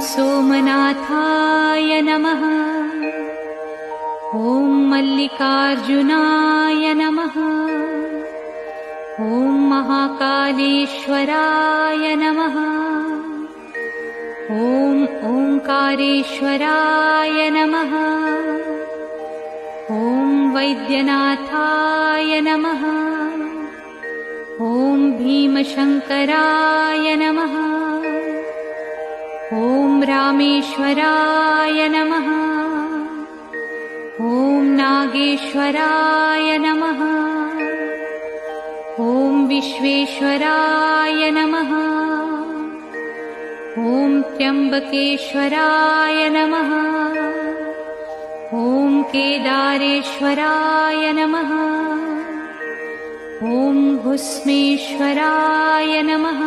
सोमनाथाय नमः। ॐ मल्लिकार्जुनाय नमः। ॐ महाकालेश्वराय नमः। ॐ ओंकारेश्वराय नमः। ॐ वैद्यनाथाय नमः। ॐ भीमशंकराय नमः। ॐ रामेश्वराय नमः। ॐ नागेश्वराय नमः। ॐ विश्वेश्वराय नमः। ॐ त्र्यंबकेश्वराय नमः। ॐ केदारेश्वराय नमः। ॐ भुस्मेश्वराय नमः।